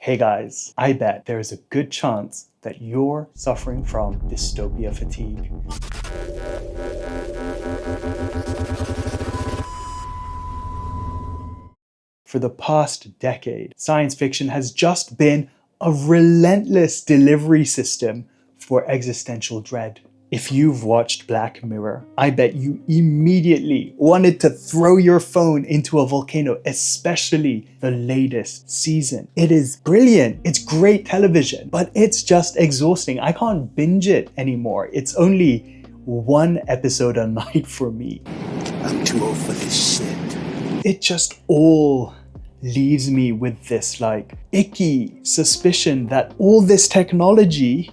Hey guys, I bet there is a good chance that you're suffering from dystopia fatigue. For the past decade, science fiction has just been a relentless delivery system for existential dread. If you've watched Black Mirror, I bet you immediately wanted to throw your phone into a volcano, especially the latest season. It is brilliant, it's great television, but it's just exhausting. I can't binge it anymore. It's only one episode a night for me. I'm too old for this shit. It just all leaves me with this icky suspicion that all this technology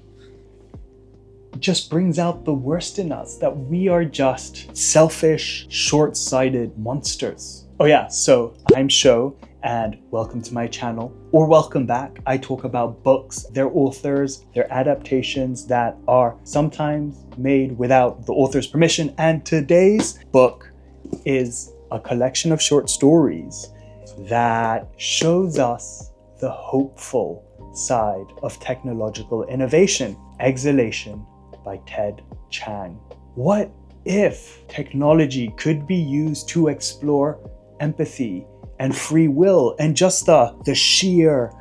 just brings out the worst in us, that we are just selfish, short-sighted monsters. Oh yeah, so I'm Sho, and welcome to my channel, or welcome back. I talk about books, their authors, their adaptations that are sometimes made without the author's permission, and today's book is a collection of short stories that shows us the hopeful side of technological innovation. Exhalation by Ted Chiang. What if technology could be used to explore empathy and free will and just the sheer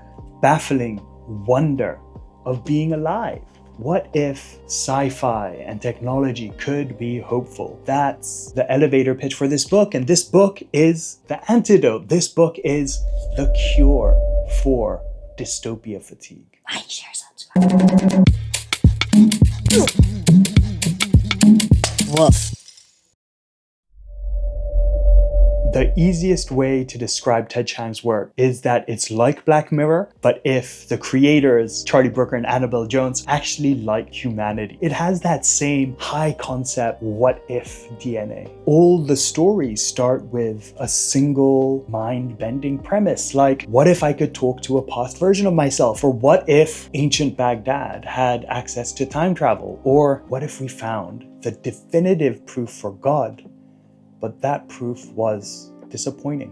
baffling wonder of being alive? What if sci-fi and technology could be hopeful? That's the elevator pitch for this book, and this book is the antidote. This book is the cure for dystopia fatigue. Like, share, subscribe. Woof. The easiest way to describe Ted Chiang's work is that it's like Black Mirror, but if the creators, Charlie Brooker and Annabelle Jones, actually like humanity. It has that same high concept what if DNA. All the stories start with a single mind-bending premise, like what if I could talk to a past version of myself? Or what if ancient Baghdad had access to time travel? Or what if we found the definitive proof for God? But that proof was disappointing.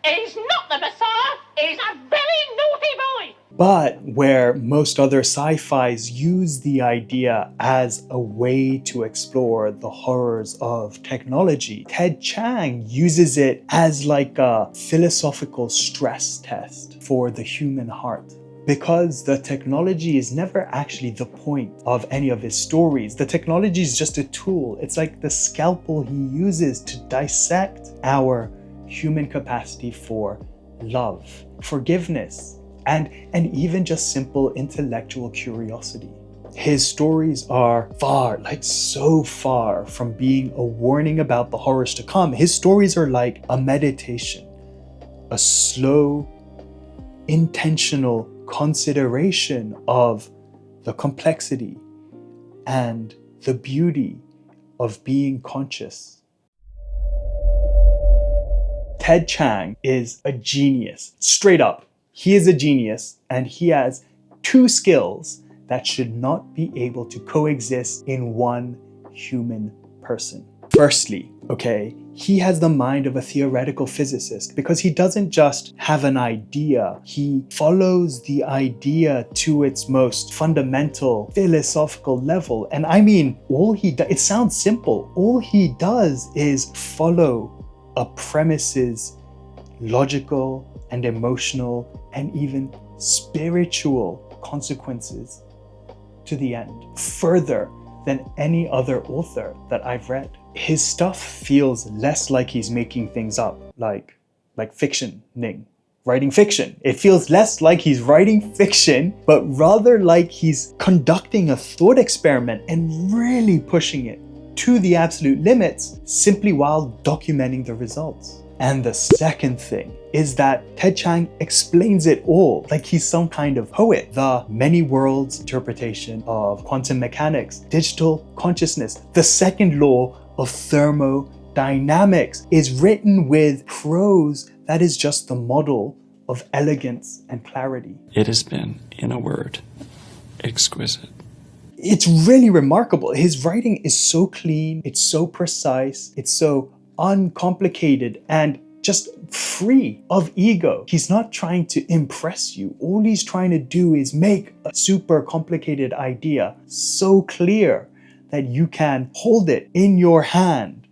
He's not the Messiah, he's a very naughty boy! But where most other sci-fis use the idea as a way to explore the horrors of technology, Ted Chiang uses it as like a philosophical stress test for the human heart. Because the technology is never actually the point of any of his stories. The technology is just a tool. It's like the scalpel he uses to dissect our human capacity for love, forgiveness, and even just simple intellectual curiosity. His stories are so far from being a warning about the horrors to come. His stories are like a meditation, a slow, intentional consideration of the complexity and the beauty of being conscious. Ted Chiang is a genius. Straight up, he is a genius, and he has two skills that should not be able to coexist in one human person. Firstly, he has the mind of a theoretical physicist because he doesn't just have an idea, he follows the idea to its most fundamental philosophical level. And I mean, it sounds simple. All he does is follow a premise's logical and emotional and even spiritual consequences to the end, further than any other author that I've read. His stuff feels less like he's making things up, like fiction-ing, writing fiction. It feels less like he's writing fiction, but rather like he's conducting a thought experiment and really pushing it to the absolute limits simply while documenting the results. And the second thing is that Ted Chiang explains it all like he's some kind of poet. The many worlds interpretation of quantum mechanics, digital consciousness, the second law of thermodynamics is written with prose that is just the model of elegance and clarity. It has been, in a word, exquisite. It's really remarkable. His writing is so clean, it's so precise, it's so uncomplicated, and just free of ego. He's not trying to impress you. All he's trying to do is make a super complicated idea so clear that you can hold it in your hand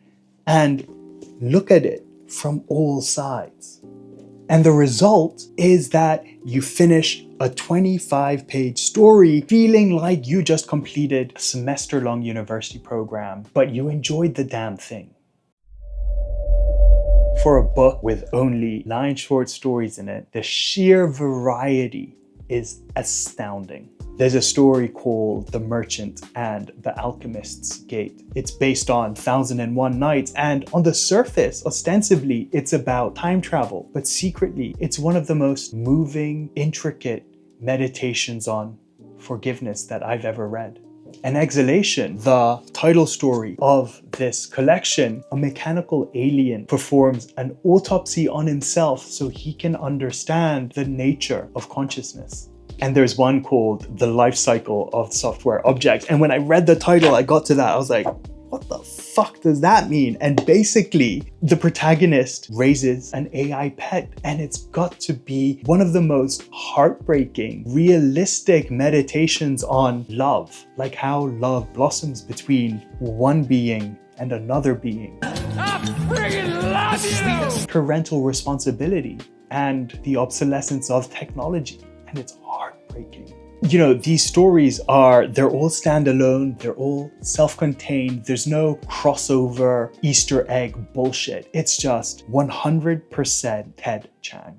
and look at it from all sides. And the result is that you finish a 25-page story feeling like you just completed a semester-long university program, but you enjoyed the damn thing. For a book with only 9 short stories in it, the sheer variety is astounding. There's a story called The Merchant and the Alchemist's Gate. It's based on 1001 Nights, and on the surface, ostensibly, it's about time travel, but secretly, it's one of the most moving, intricate meditations on forgiveness that I've ever read. And Exhalation, the title story of this collection, a mechanical alien performs an autopsy on himself so he can understand the nature of consciousness. And there's one called The Life Cycle of Software Objects. And when I read the title, I got to that, I was like, what the fuck does that mean? And basically, the protagonist raises an AI pet, and it's got to be one of the most heartbreaking, realistic meditations on love, like how love blossoms between one being and another being. I freaking love you! Parental responsibility and the obsolescence of technology, and it's heartbreaking. You know, these stories they're all standalone, they're all self-contained, there's no crossover Easter egg bullshit. It's just 100% Ted Chiang.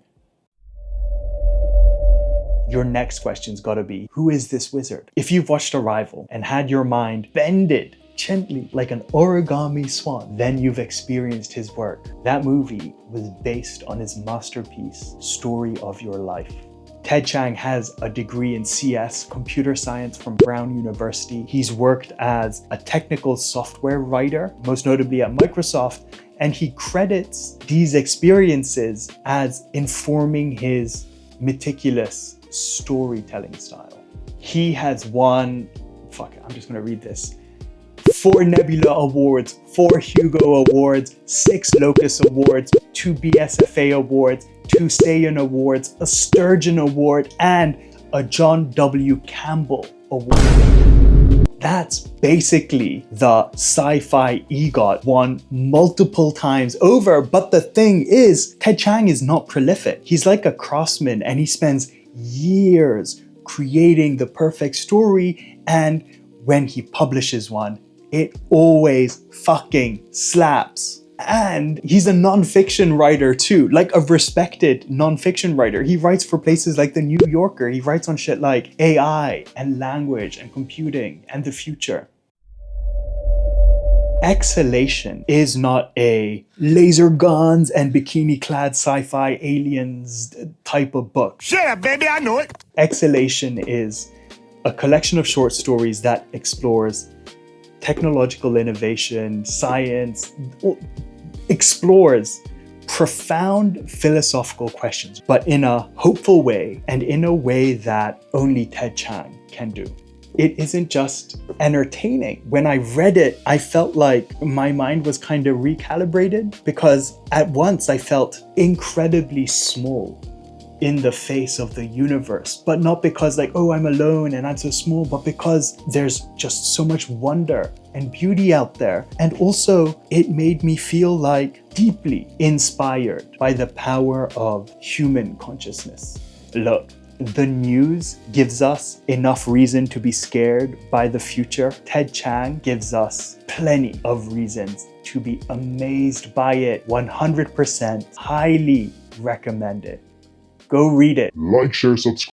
Your next question's gotta be, who is this wizard? If you've watched Arrival and had your mind bended gently like an origami swan, then you've experienced his work. That movie was based on his masterpiece, Story of Your Life. Ted Chiang has a degree in CS, computer science from Brown University. He's worked as a technical software writer, most notably at Microsoft, and he credits these experiences as informing his meticulous storytelling style. He has won, I'm just gonna read this, 4 Nebula Awards, 4 Hugo Awards, 6 Locus Awards, 2 BSFA Awards, 2 Sayan Awards, a Sturgeon Award, and a John W. Campbell Award. That's basically the sci-fi EGOT won multiple times over. But the thing is, Ted Chiang is not prolific. He's like a craftsman, and he spends years creating the perfect story, and when he publishes one, it always fucking slaps. And he's a non-fiction writer too, like a respected non-fiction writer. He writes for places like The New Yorker. He writes on shit like AI and language and computing and the future. Exhalation is not a laser guns and bikini-clad sci-fi aliens type of book. Shut up, baby, I know it. Exhalation is a collection of short stories that explores technological innovation, science, explores profound philosophical questions, but in a hopeful way and in a way that only Ted Chiang can do. It isn't just entertaining. When I read it, I felt like my mind was kind of recalibrated, because at once I felt incredibly small in the face of the universe, but not because like, oh, I'm alone and I'm so small, but because there's just so much wonder and beauty out there. And also it made me feel like deeply inspired by the power of human consciousness. Look, the news gives us enough reason to be scared by the future. Ted Chiang gives us plenty of reasons to be amazed by it. 100% highly recommend it. Go read it. Like, share, subscribe.